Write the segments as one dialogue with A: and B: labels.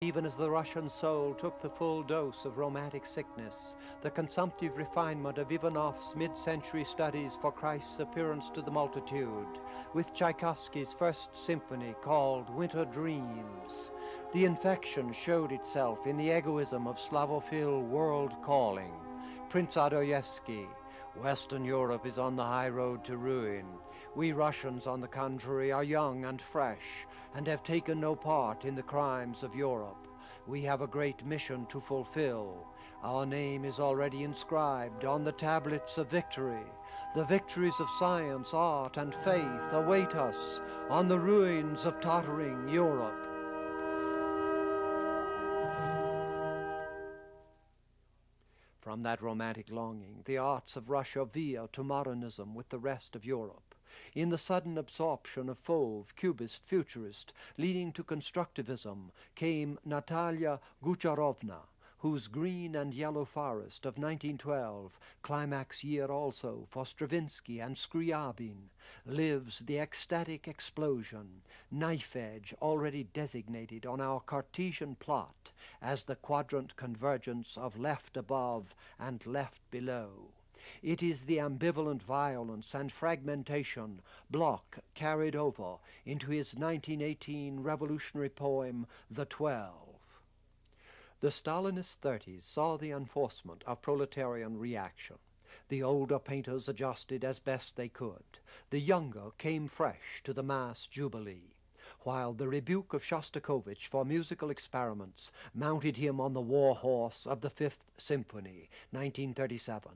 A: Even as the Russian soul took the full dose of romantic sickness, the consumptive refinement of Ivanov's mid-century studies for Christ's appearance to the multitude, with Tchaikovsky's first symphony called Winter Dreams, the infection showed itself in the egoism of Slavophil world calling. Prince Adoyevsky, Western Europe is on the high road to ruin. We Russians, on the contrary, are young and fresh, and have taken no part in the crimes of Europe. We have a great mission to fulfill. Our name is already inscribed on the tablets of victory. The victories of science, art, and faith await us on the ruins of tottering Europe. From that romantic longing, the arts of Russia veer to modernism with the rest of Europe. In the sudden absorption of Fauve, Cubist, Futurist, leading to constructivism, came Natalia Gucharovna, whose Green and Yellow Forest of 1912, climax year also for Stravinsky and Scriabin, lives the ecstatic explosion, knife edge already designated on our Cartesian plot as the quadrant convergence of left above and left below. It is the ambivalent violence and fragmentation Bloch carried over into his 1918 revolutionary poem, The 12. The Stalinist 30s saw the enforcement of proletarian reaction. The older painters adjusted as best they could. The younger came fresh to the mass jubilee, while the rebuke of Shostakovich for musical experiments mounted him on the war horse of the Fifth Symphony, 1937.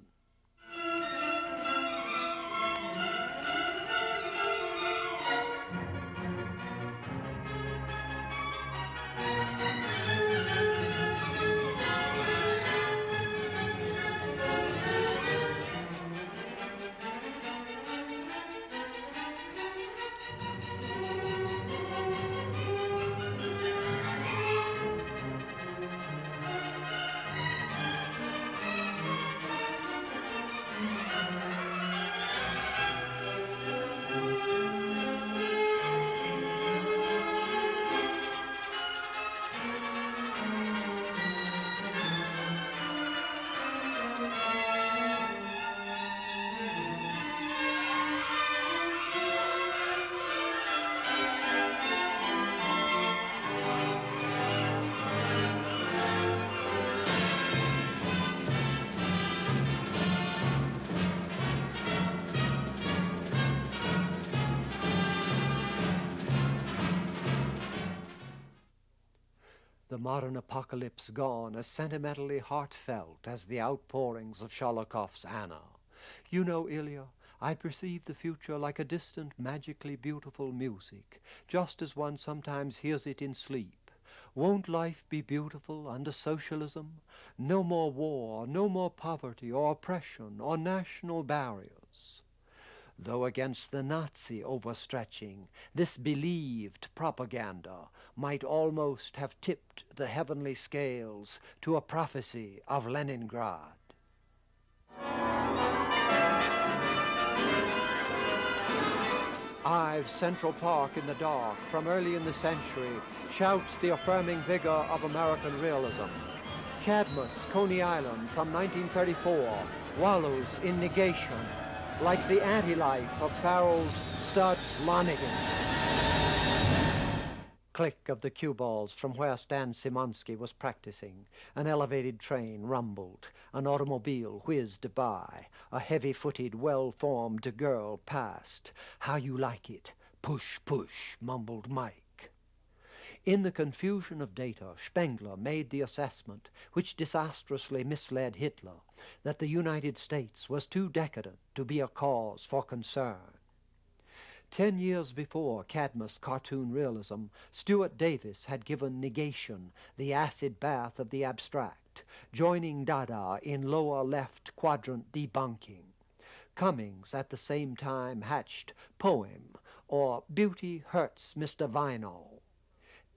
A: The modern apocalypse gone as sentimentally heartfelt as the outpourings of Sholokov's Anna. You know, Ilya, I perceive the future like a distant, magically beautiful music, just as one sometimes hears it in sleep. Won't life be beautiful under socialism? No more war, no more poverty or oppression or national barriers. Though against the Nazi overstretching, this believed propaganda might almost have tipped the heavenly scales to a prophecy of Leningrad. Ives Central Park in the dark from early in the century shouts the affirming vigor of American realism. Cadmus, Coney Island from 1934 wallows in negation, like the anti-life of Farrell's Studs Lonigan. Click of the cue balls from where Stan Simonski was practicing. An elevated train rumbled. An automobile whizzed by. A heavy-footed, well-formed girl passed. How you like it? Push, push, mumbled Mike. In the confusion of data, Spengler made the assessment, which disastrously misled Hitler, that the United States was too decadent to be a cause for concern. 10 years before Cadmus cartoon realism, Stuart Davis had given negation the acid bath of the abstract, joining Dada in lower left quadrant debunking. Cummings at the same time hatched Poem, or Beauty Hurts Mr. Vinyl.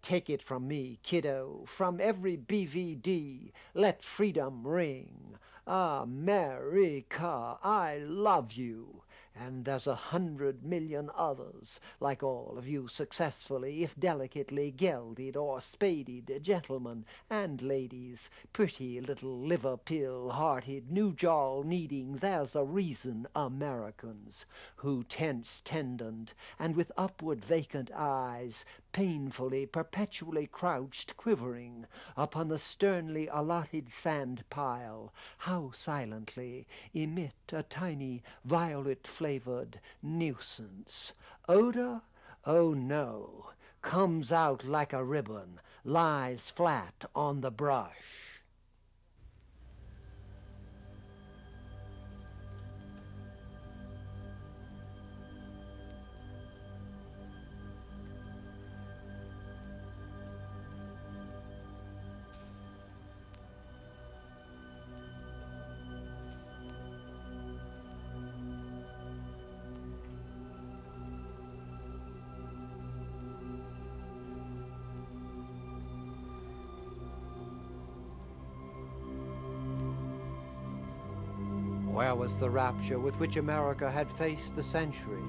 A: Take it from me, kiddo, from every BVD, let freedom ring. America, I love you. And there's 100 million others, like all of you successfully, if delicately gelded or spaded gentlemen and ladies, pretty little liver-pill-hearted, new-jaw-needing, there's a reason Americans, who tense-tendoned, and with upward vacant eyes, painfully, perpetually crouched, quivering, upon the sternly allotted sand-pile, how silently emit a tiny violet-flavored nuisance. Odor? Oh no, comes out like a ribbon, lies flat on the brush. Where was the rapture with which America had faced the century?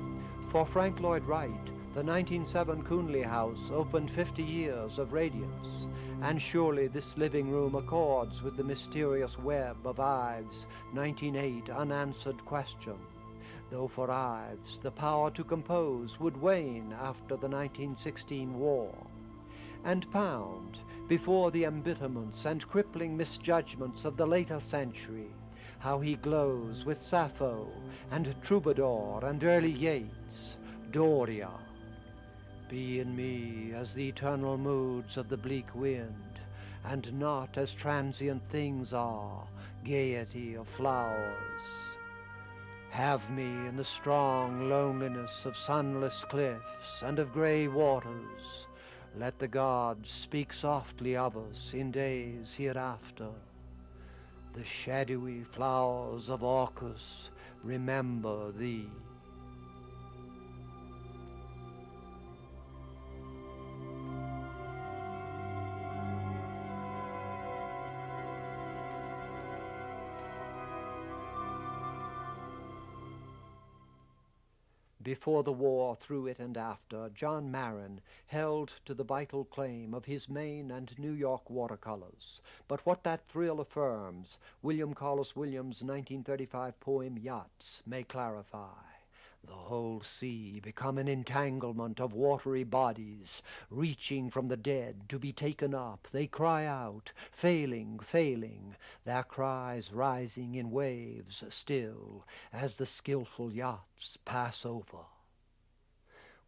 A: For Frank Lloyd Wright, the 1907 Coonley House opened 50 years of radiance, and surely this living room accords with the mysterious web of Ives' 1908 unanswered question, though for Ives the power to compose would wane after the 1916 war. And Pound, before the embitterments and crippling misjudgments of the later century, how he glows with Sappho and Troubadour and early Yeats, Doria. Be in me as the eternal moods of the bleak wind, and not as transient things are, gaiety of flowers. Have me in the strong loneliness of sunless cliffs and of grey waters. Let the gods speak softly of us in days hereafter. The shadowy flowers of Orcus remember thee. Before the war, through it and after, John Marin held to the vital claim of his Maine and New York watercolors. But what that thrill affirms, William Carlos Williams' 1935 poem Yachts may clarify. The whole sea become an entanglement of watery bodies, reaching from the dead to be taken up, they cry out, failing, failing, their cries rising in waves still, as the skillful yachts pass over.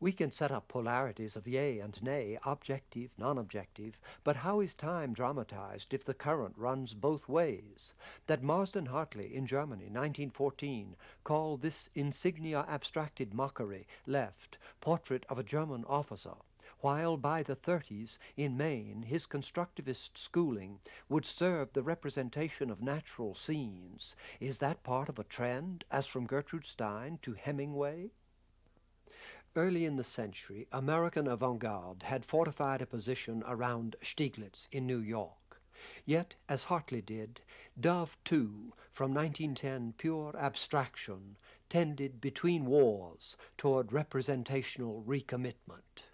A: We can set up polarities of yea and nay, objective, non-objective, but how is time dramatized if the current runs both ways? That Marsden Hartley in Germany, 1914, called this insignia abstracted mockery, left, portrait of a German officer, while by the 30s, in Maine, his constructivist schooling would serve the representation of natural scenes. Is that part of a trend, as from Gertrude Stein to Hemingway? Early in the century, American avant-garde had fortified a position around Stieglitz in New York. Yet, as Hartley did, Dove, too, from 1910 pure abstraction, tended between wars toward representational recommitment,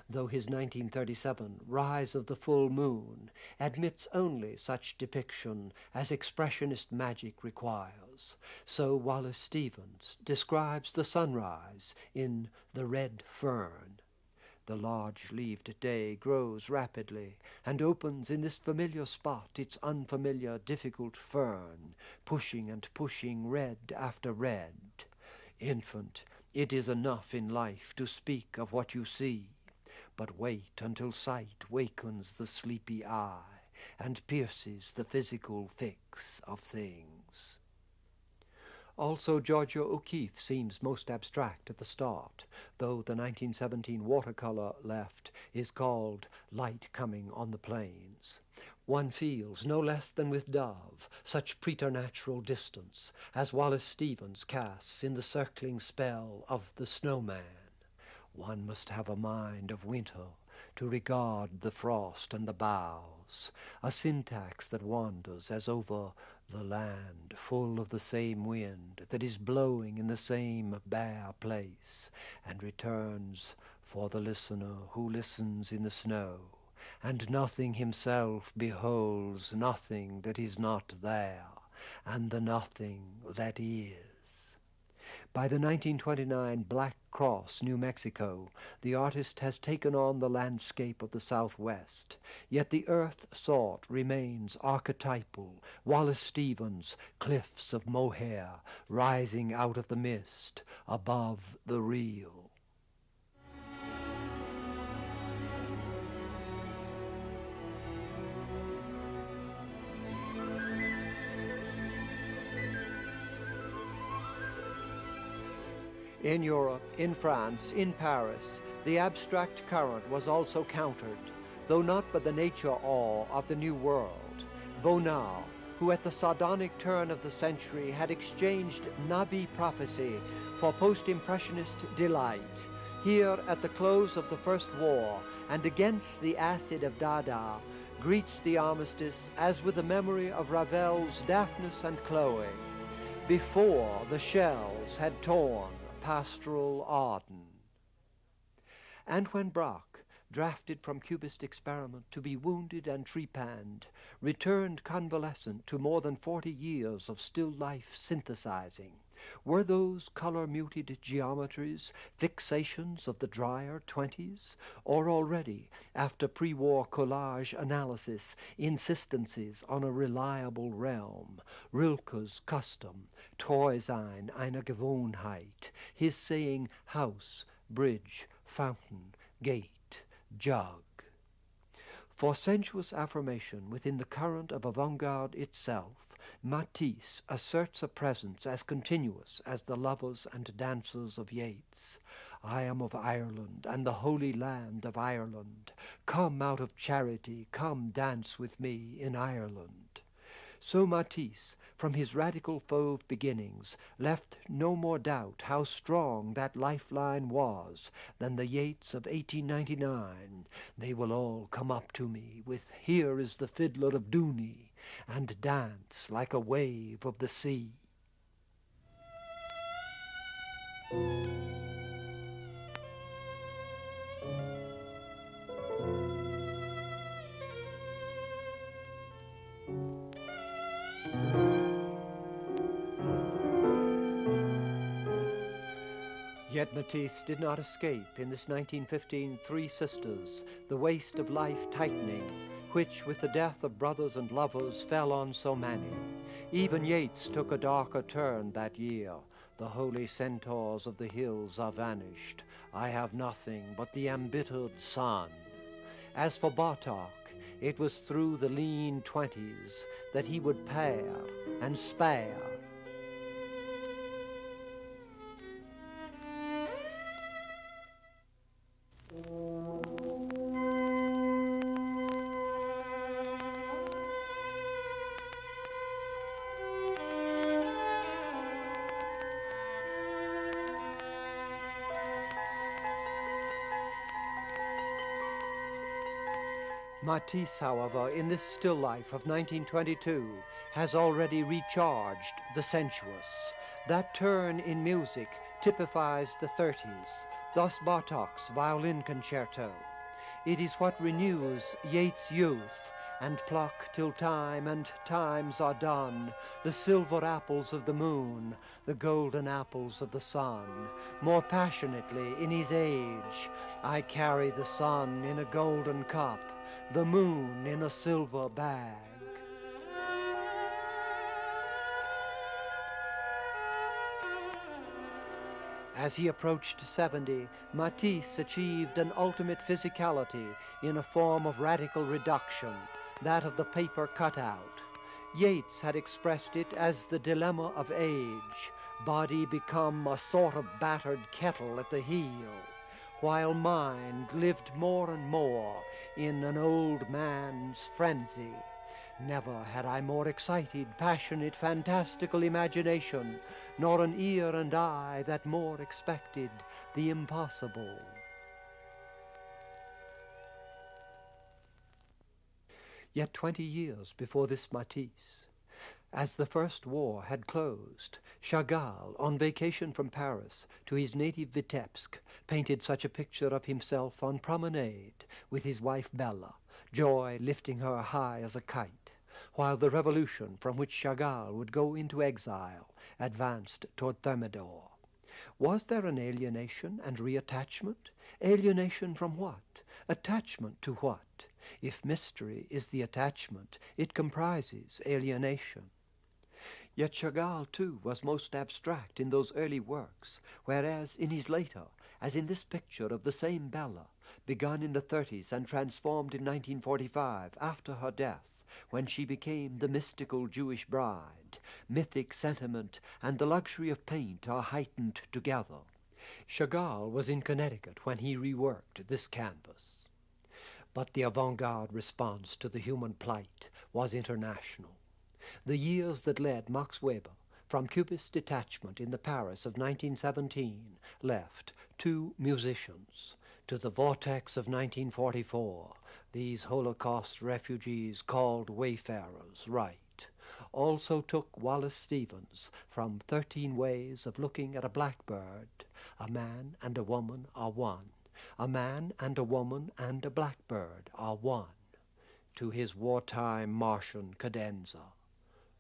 A: though his 1937 Rise of the Full Moon admits only such depiction as expressionist magic requires. So Wallace Stevens describes the sunrise in The Red Fern. The large-leaved day grows rapidly and opens in this familiar spot its unfamiliar, difficult fern, pushing and pushing red after red. Infant, it is enough in life to speak of what you see, but wait until sight wakens the sleepy eye and pierces the physical fix of things. Also, Georgia O'Keeffe seems most abstract at the start, though the 1917 watercolor left is called Light Coming on the Plains. One feels, no less than with Dove, such preternatural distance as Wallace Stevens casts in the circling spell of The Snowman. One must have a mind of winter, to regard the frost and the boughs, a syntax that wanders as over the land, full of the same wind that is blowing in the same bare place, and returns for the listener who listens in the snow, and nothing himself beholds nothing that is not there, and the nothing that is. By the 1929 Black Cross, New Mexico, the artist has taken on the landscape of the Southwest, yet the earth sought remains archetypal. Wallace Stevens, cliffs of mohair rising out of the mist above the real. In Europe, in France, in Paris, the abstract current was also countered, though not by the nature awe of the New World. Bonnard, who at the sardonic turn of the century had exchanged Nabi prophecy for post-impressionist delight, here at the close of the First War and against the acid of Dada, greets the armistice as with the memory of Ravel's Daphnis and Chloe, before the shells had torn pastoral Arden. And when Braque, drafted from Cubist experiment to be wounded and trepanned, returned convalescent to more than 40 years of still life synthesizing, were those color-muted geometries fixations of the drier 20s, or already, after pre-war collage analysis, insistencies on a reliable realm, Rilke's custom, treu sein einer Gewohnheit, his saying house, bridge, fountain, gate, jug? For sensuous affirmation within the current of avant-garde itself, Matisse asserts a presence as continuous as the lovers and dancers of Yeats. I am of Ireland, and the holy land of Ireland. Come out of charity, come dance with me in Ireland. So Matisse, from his radical fauve beginnings, left no more doubt how strong that lifeline was than the Yeats of 1899. They will all come up to me with "Here is the fiddler of Dooney," and dance like a wave of the sea. Yet Matisse did not escape in this 1915 Three Sisters, the waste of life tightening, which with the death of brothers and lovers fell on so many. Even Yeats took a darker turn that year. The holy centaurs of the hills are vanished. I have nothing but the embittered sun. As for Bartok, it was through the lean 20s that he would pare and spare. Matisse, however, in this still life of 1922, has already recharged the sensuous. That turn in music typifies the 30s, thus Bartok's violin concerto. It is what renews Yeats' youth, and pluck till time and times are done, the silver apples of the moon, the golden apples of the sun. More passionately in his age, I carry the sun in a golden cup, the moon in a silver bag. As he approached 70, Matisse achieved an ultimate physicality in a form of radical reduction, that of the paper cutout. Yeats had expressed it as the dilemma of age, body become a sort of battered kettle at the heel, while mind lived more and more in an old man's frenzy. Never had I more excited, passionate, fantastical imagination, nor an ear and eye that more expected the impossible. Yet 20 years before this Matisse, as the First War had closed, Chagall, on vacation from Paris to his native Vitebsk, painted such a picture of himself on promenade with his wife Bella, joy lifting her high as a kite, while the revolution from which Chagall would go into exile advanced toward Thermidor. Was there an alienation and reattachment? Alienation from what? Attachment to what? If mystery is the attachment, it comprises alienation. Yet Chagall, too, was most abstract in those early works, whereas in his later, as in this picture of the same Bella, begun in the 30s and transformed in 1945 after her death, when she became the mystical Jewish bride, mythic sentiment and the luxury of paint are heightened together. Chagall was in Connecticut when he reworked this canvas. But the avant-garde response to the human plight was international. The years that led Max Weber from Cubist detachment in the Paris of 1917 left two musicians. To the vortex of 1944, these Holocaust refugees called wayfarers right. Also took Wallace Stevens from 13 Ways of Looking at a Blackbird. A man and a woman are one. A man and a woman and a blackbird are one. To his wartime Martian cadenza.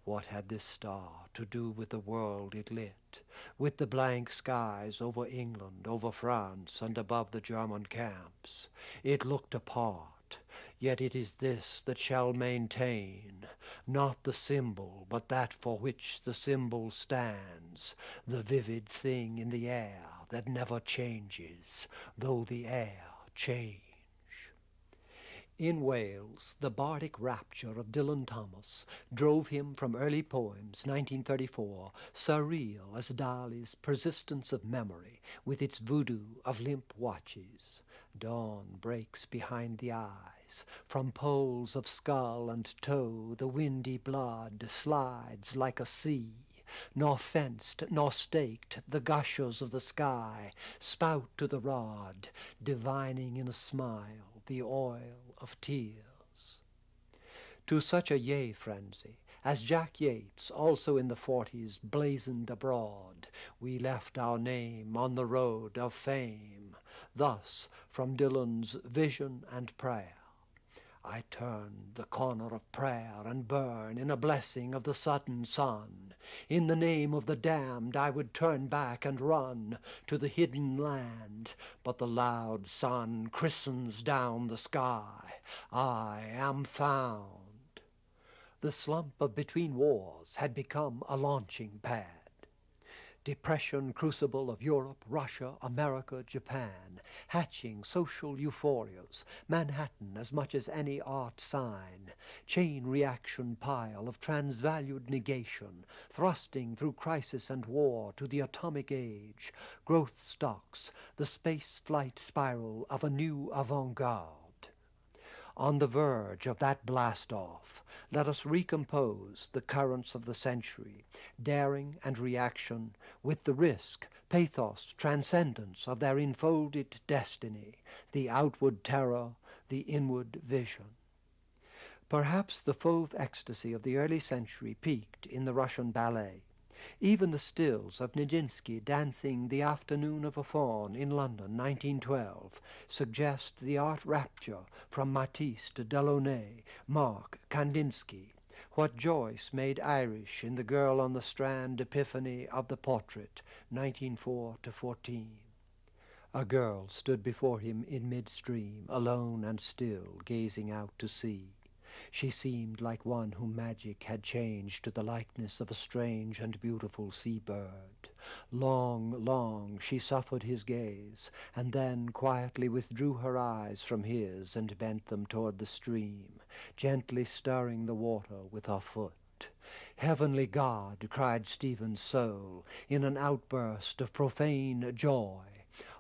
A: What had this star to do with the world it lit, with the blank skies over England, over France, and above the German camps? It looked apart, yet it is this that shall maintain, not the symbol, but that for which the symbol stands, the vivid thing in the air that never changes, though the air change. In Wales, the bardic rapture of Dylan Thomas drove him from early poems, 1934, surreal as Dali's persistence of memory with its voodoo of limp watches. Dawn breaks behind the eyes. From poles of skull and toe the windy blood slides like a sea. Nor fenced nor staked the gushers of the sky spout to the rod, divining in a smile the oil of tears. To such a yea frenzy, as Jack Yates, also in the 40s, blazoned abroad, we left our name on the road of fame. Thus, from Dylan's Vision and Prayer, I turned the corner of prayer and burn in a blessing of the sudden sun. In the name of the damned I would turn back and run to the hidden land, but the loud sun christens down the sky. I am found. The slump of between wars had become a launching pad. Depression crucible of Europe, Russia, America, Japan, hatching social euphorias, Manhattan as much as any art sign, chain reaction pile of transvalued negation, thrusting through crisis and war to the atomic age, growth stocks, the space flight spiral of a new avant-garde. On the verge of that blast-off, let us recompose the currents of the century, daring and reaction, with the risk, pathos, transcendence of their enfolded destiny, the outward terror, the inward vision. Perhaps the fauve ecstasy of the early century peaked in the Russian ballet. Even the stills of Nijinsky dancing The Afternoon of a Faun in London, 1912, suggest the art rapture from Matisse to Delaunay, Mark, Kandinsky. What Joyce made Irish in The Girl on the Strand epiphany of the portrait, 1904-14. A girl stood before him in midstream, alone and still, gazing out to sea. She seemed like one whom magic had changed to the likeness of a strange and beautiful sea-bird. Long, long she suffered his gaze, and then quietly withdrew her eyes from his and bent them toward the stream, gently stirring the water with her foot. "Heavenly God," cried Stephen's soul, in an outburst of profane joy.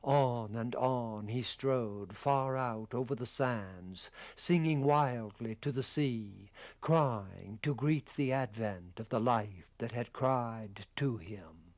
A: On and on he strode, far out over the sands, singing wildly to the sea, crying to greet the advent of the life that had cried to him.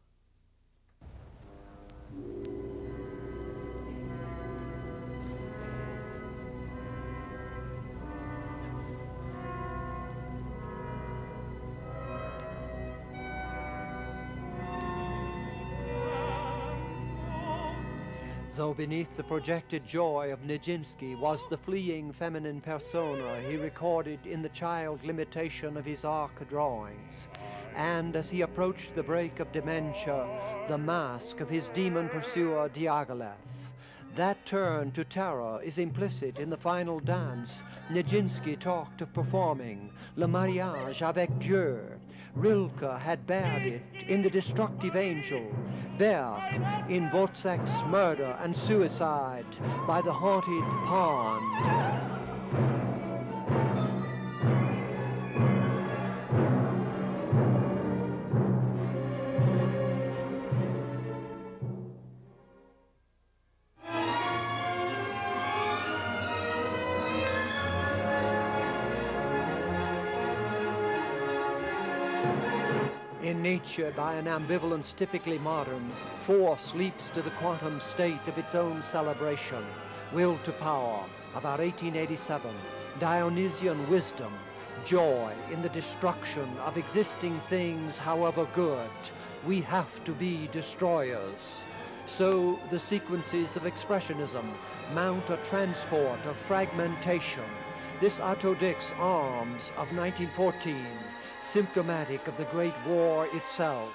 A: Though beneath the projected joy of Nijinsky was the fleeing feminine persona he recorded in the child limitation of his arc drawings, and as he approached the break of dementia, the mask of his demon pursuer Diaghilev. That turn to terror is implicit in the final dance Nijinsky talked of performing, Le Mariage avec Dieu. Rilke had bared it in The Destructive Angel, Berg in Wozzeck's Murder and Suicide by the Haunted Pond. In Nietzsche, by an ambivalence typically modern, force leaps to the quantum state of its own celebration. Will to power, about 1887, Dionysian wisdom, joy in the destruction of existing things, however good. We have to be destroyers. So the sequences of expressionism mount a transport of fragmentation. This Autodix Arms of 1914, symptomatic of the Great War itself,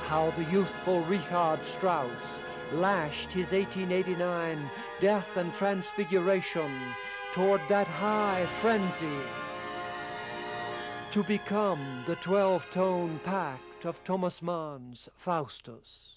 A: how the youthful Richard Strauss lashed his 1889 Death and Transfiguration toward that high frenzy to become the 12-tone pact of Thomas Mann's Faustus.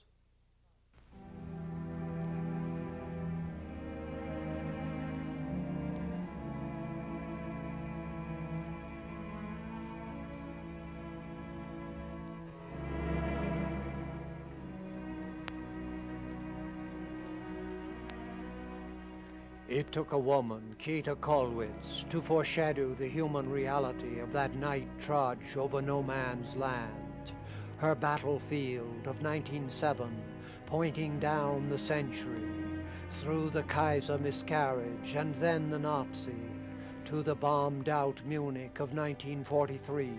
A: It took a woman, Kita Kollwitz, to foreshadow the human reality of that night trudge over no man's land. Her battlefield of 1907, pointing down the century, through the Kaiser miscarriage and then the Nazi, to the bombed-out Munich of 1943,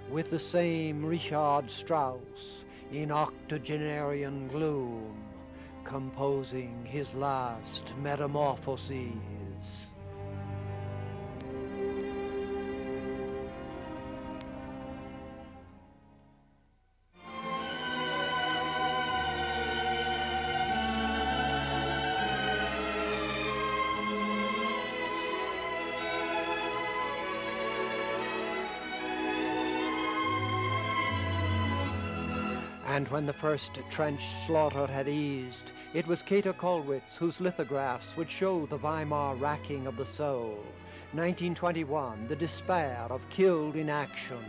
A: with the same Richard Strauss in octogenarian gloom, composing his last metamorphoses. And when the first trench slaughter had eased, it was Kita Kollwitz whose lithographs would show the Weimar racking of the soul. 1921, the despair of killed in action,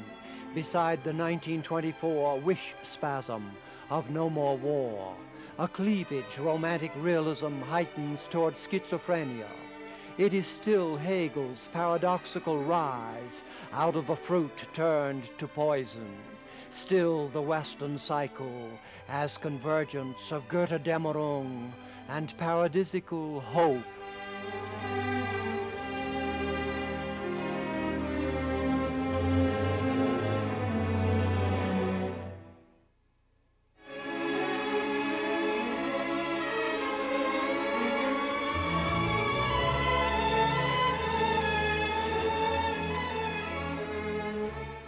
A: beside the 1924 wish spasm of no more war. A cleavage romantic realism heightens toward schizophrenia. It is still Hegel's paradoxical rise out of a fruit turned to poison. Still the Western cycle as convergence of Götterdämmerung and paradisical hope.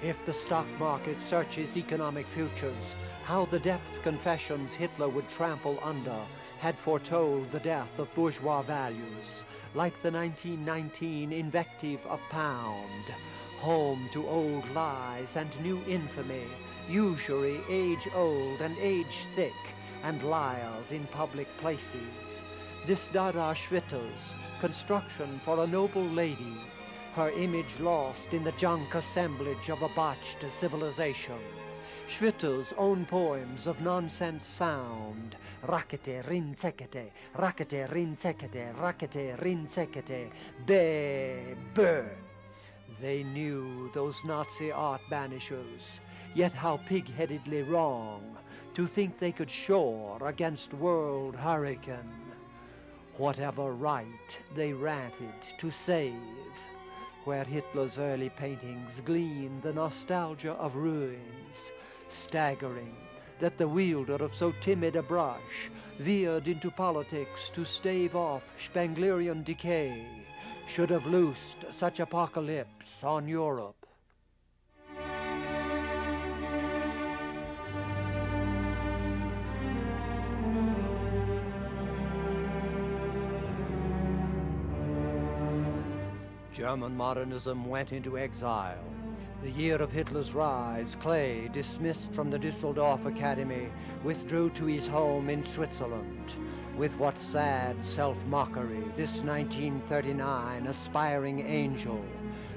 A: If the stock market searches economic futures, how the depth confessions Hitler would trample under had foretold the death of bourgeois values, like the 1919 invective of pound, home to old lies and new infamy, usury age-old and age-thick, and liars in public places. This Dada Schwitter's construction for a noble lady, her image lost in the junk assemblage of a botched civilization. Schwitter's own poems of nonsense sound, rakete rinsekete, rakete rinsekete, rakete rinsekete, be, be. They knew those Nazi art banishers, yet how pig-headedly wrong to think they could shore against world hurricane. Whatever right they ranted to save, where Hitler's early paintings glean the nostalgia of ruins, staggering, that the wielder of so timid a brush veered into politics to stave off Spenglerian decay, should have loosed such apocalypse on Europe. German modernism went into exile. The year of Hitler's rise, Klee, dismissed from the Düsseldorf Academy, withdrew to his home in Switzerland. With what sad self-mockery this 1939 aspiring angel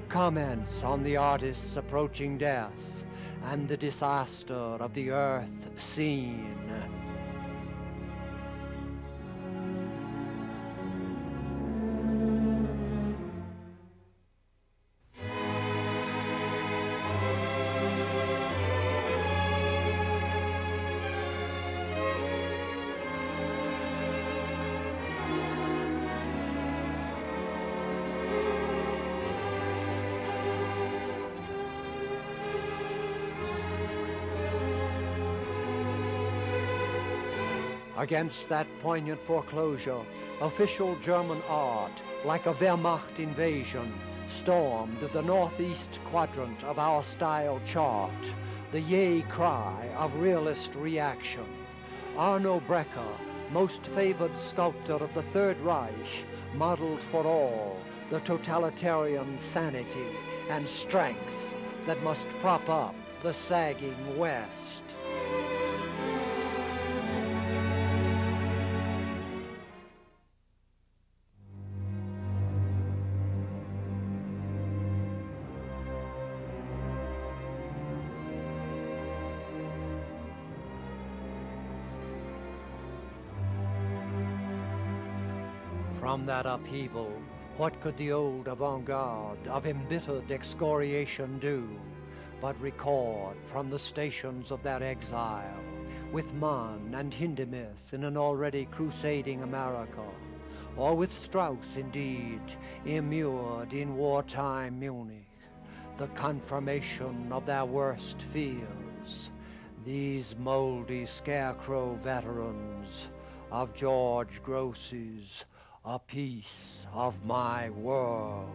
A: comments on the artist's approaching death and the disaster of the earth scene. Against that poignant foreclosure, official German art, like a Wehrmacht invasion, stormed the northeast quadrant of our style chart, the yay cry of realist reaction. Arno Breker, most favored sculptor of the Third Reich, modeled for all the totalitarian sanity and strength that must prop up the sagging West. From that upheaval, what could the old avant-garde of embittered excoriation do but record from the stations of their exile, with Mann and Hindemith in an already crusading America, or with Strauss indeed, immured in wartime Munich, the confirmation of their worst fears, these moldy scarecrow veterans of George Gross's A Piece of My World.